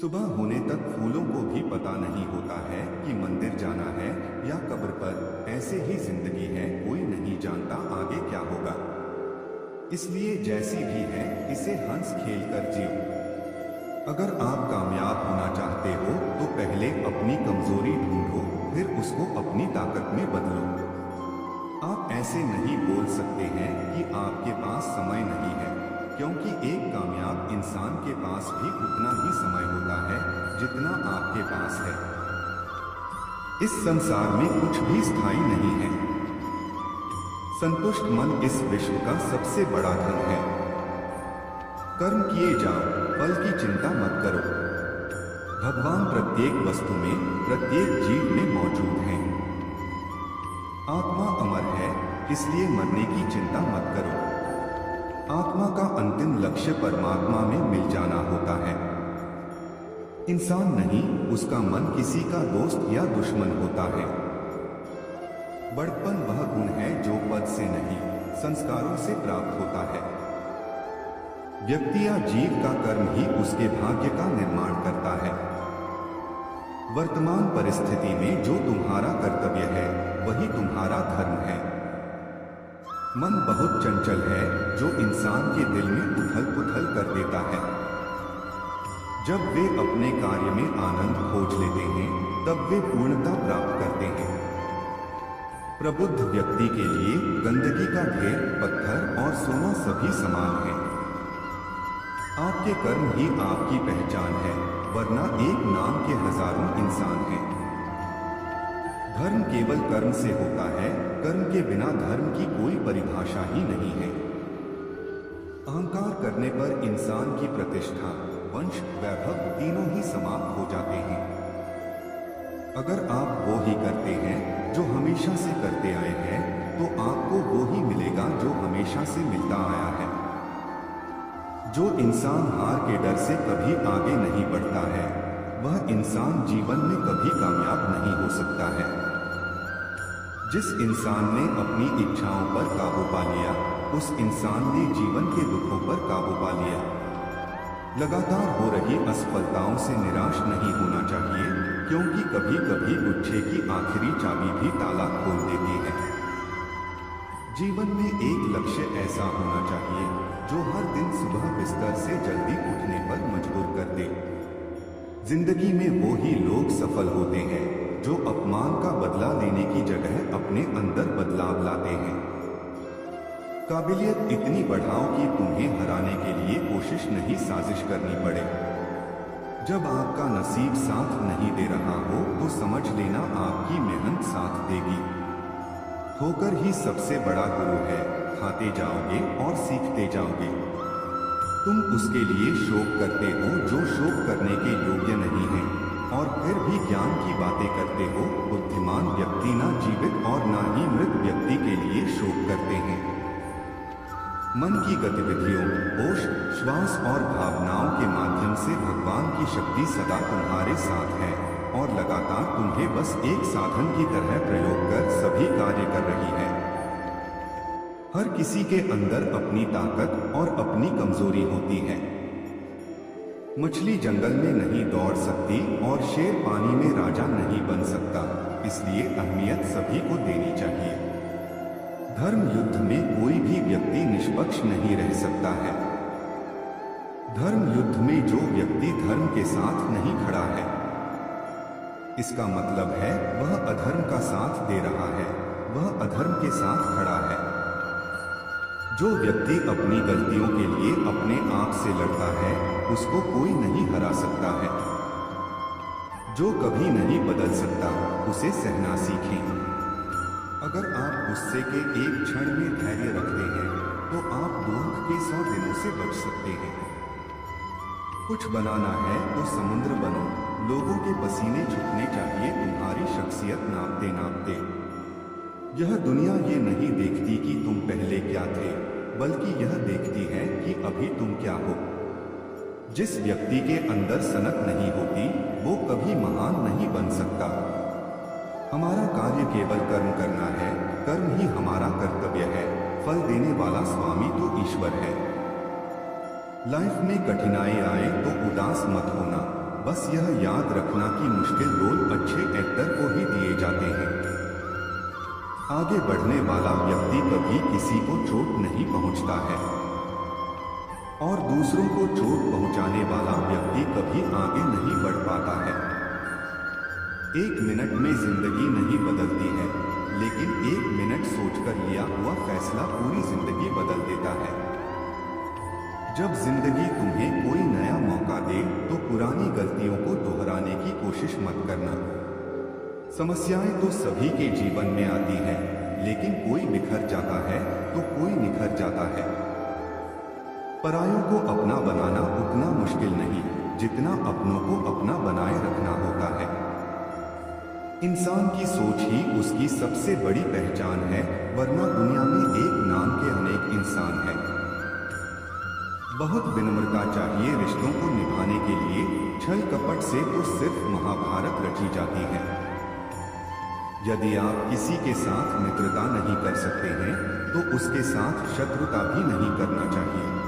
सुबह होने तक फूलों को भी पता नहीं होता है कि मंदिर जाना है या कब्र पर। ऐसे ही जिंदगी है, कोई नहीं जानता आगे क्या होगा। इसलिए जैसी भी है इसे हंस खेल कर जियो। अगर आप कामयाब होना चाहते हो तो पहले अपनी कमजोरी ढूंढो, फिर उसको अपनी ताकत में बदलो। आप ऐसे नहीं बोल सकते हैं कि आपके पास समय नहीं है, क्योंकि एक कामयाब इंसान के पास भी उतना ही समय होता है जितना आपके पास है। इस संसार में कुछ भी स्थायी नहीं है। संतुष्ट मन इस विश्व का सबसे बड़ा धन है। कर्म किए जाओ, फल की चिंता मत करो। भगवान प्रत्येक वस्तु में, प्रत्येक जीव में मौजूद हैं। आत्मा अमर है, इसलिए मरने की चिंता मत करो। आत्मा का अंतिम लक्ष्य परमात्मा में मिल जाना होता है। इंसान नहीं, उसका मन किसी का दोस्त या दुश्मन होता है। बड़प्पन वह गुण है जो पद से नहीं, संस्कारों से प्राप्त होता है। व्यक्ति या जीव का कर्म ही उसके भाग्य का निर्माण करता है। वर्तमान परिस्थिति में जो तुम्हारा कर्तव्य है वही तुम्हारा धर्म है। मन बहुत चंचल है जो इंसान के दिल में उथल पुथल कर देता है। जब वे अपने कार्य में आनंद खोज लेते हैं तब वे पूर्णता प्राप्त करते हैं। प्रबुद्ध व्यक्ति के लिए गंदगी का ढेर, पत्थर और सोना सभी समान है। आपके कर्म ही आपकी पहचान है, वरना एक नाम के हजारों इंसान हैं। धर्म केवल कर्म से होता है, कर्म के बिना धर्म की कोई परिभाषा ही नहीं है। अहंकार करने पर इंसान की प्रतिष्ठा, वंश, वैभव तीनों ही समाप्त हो जाते हैं। अगर आप वो ही करते हैं जो हमेशा से करते आए हैं तो आपको वो ही मिलेगा जो हमेशा से मिलता आया है। जो इंसान हार के डर से कभी आगे नहीं बढ़ता है वह इंसान जीवन में कभी कामयाब नहीं हो सकता है। जिस इंसान ने अपनी इच्छाओं पर काबू पा लिया उस इंसान ने जीवन के दुखों पर काबू पा लिया। लगातार हो रही असफलताओं से निराश नहीं होना चाहिए, क्योंकि कभी कभी गुच्छे की आखिरी चाबी भी ताला खोल देती है। जीवन में एक लक्ष्य ऐसा होना चाहिए जो हर दिन सुबह बिस्तर से जल्दी उठने पर मजबूर कर दे। जिंदगी में वो ही लोग सफल होते हैं जो अपमान का बदला लेने की जगह अपने अंदर बदलाव लाते हैं। काबिलियत इतनी बढ़ाओ कि तुम्हें हराने के लिए कोशिश नहीं, साजिश करनी पड़े। जब आपका नसीब साथ नहीं दे रहा हो तो समझ लेना आपकी मेहनत साथ देगी। ठोकर ही सबसे बड़ा गुरु है, खाते जाओगे और सीखते जाओगे। तुम उसके लिए शोक करते हो जो शोक करने के योग्य नहीं है, और फिर भी ज्ञान की बातें करते हो। बुद्धिमान व्यक्ति ना जीवित और ना ही मृत व्यक्ति के लिए शोक करते हैं। मन की गतिविधियों, होश, श्वास और भावनाओं के माध्यम से भगवान की शक्ति सदा तुम्हारे साथ है और लगातार तुम्हें बस एक साधन की तरह प्रयोग कर सभी कार्य कर रही है। हर किसी के अंदर अपनी ताकत और अपनी कमजोरी होती है। मछली जंगल में नहीं दौड़ सकती और शेर पानी में राजा नहीं बन सकता, इसलिए अहमियत सभी को देनी चाहिए। धर्म युद्ध में कोई भी व्यक्ति निष्पक्ष नहीं रह सकता है। धर्म युद्ध में जो व्यक्ति धर्म के साथ नहीं खड़ा है, इसका मतलब है वह अधर्म का साथ दे रहा है, वह अधर्म के साथ खड़ा है। जो व्यक्ति अपनी गलतियों के लिए अपने आप से लड़ता है उसको कोई नहीं हरा सकता है। जो कभी नहीं बदल सकता उसे सहना सीखें। अगर आप गुस्से के एक क्षण में धैर्य रखते हैं तो आप दुख के 100 दिनों से बच सकते हैं। कुछ बनाना है तो समुद्र बनो। लोगों के पसीने छूटने चाहिए तुम्हारी शख्सियत नापते नापते। यह दुनिया ये नहीं देखती कि तुम पहले क्या थे, बल्कि यह देखती है कि अभी तुम क्या हो। जिस व्यक्ति के अंदर सनक नहीं होती वो कभी महान नहीं बन सकता। हमारा कार्य केवल कर्म करना है, कर्म ही हमारा कर्तव्य है। फल देने वाला स्वामी तो ईश्वर है। लाइफ में कठिनाई आए तो उदास मत होना, बस यह याद रखना कि मुश्किल रोल अच्छे एक्टर को ही दिए जाते हैं। आगे बढ़ने वाला व्यक्ति कभी किसी को चोट नहीं पहुंचता है और दूसरों को चोट पहुंचाने वाला व्यक्ति कभी आगे नहीं बढ़ पाता है। 1 मिनट में जिंदगी नहीं बदलती है, लेकिन 1 मिनट सोचकर लिया हुआ फैसला पूरी जिंदगी बदल देता है। जब जिंदगी तुम्हें कोई नया मौका दे तो पुरानी गलतियों को दोहराने की कोशिश मत करना। समस्याएं तो सभी के जीवन में आती हैं, लेकिन कोई बिखर जाता है तो कोई निखर जाता है। परायों को अपना बनाना उतना मुश्किल नहीं जितना अपनों को अपना बनाए रखना होता है। इंसान की सोच ही उसकी सबसे बड़ी पहचान है, वरना दुनिया में एक नाम के अनेक इंसान हैं। बहुत विनम्रता चाहिए रिश्तों को निभाने के लिए, छल कपट से तो सिर्फ महाभारत रची जाती है। यदि आप किसी के साथ मित्रता नहीं कर सकते हैं तो उसके साथ शत्रुता भी नहीं करना चाहिए।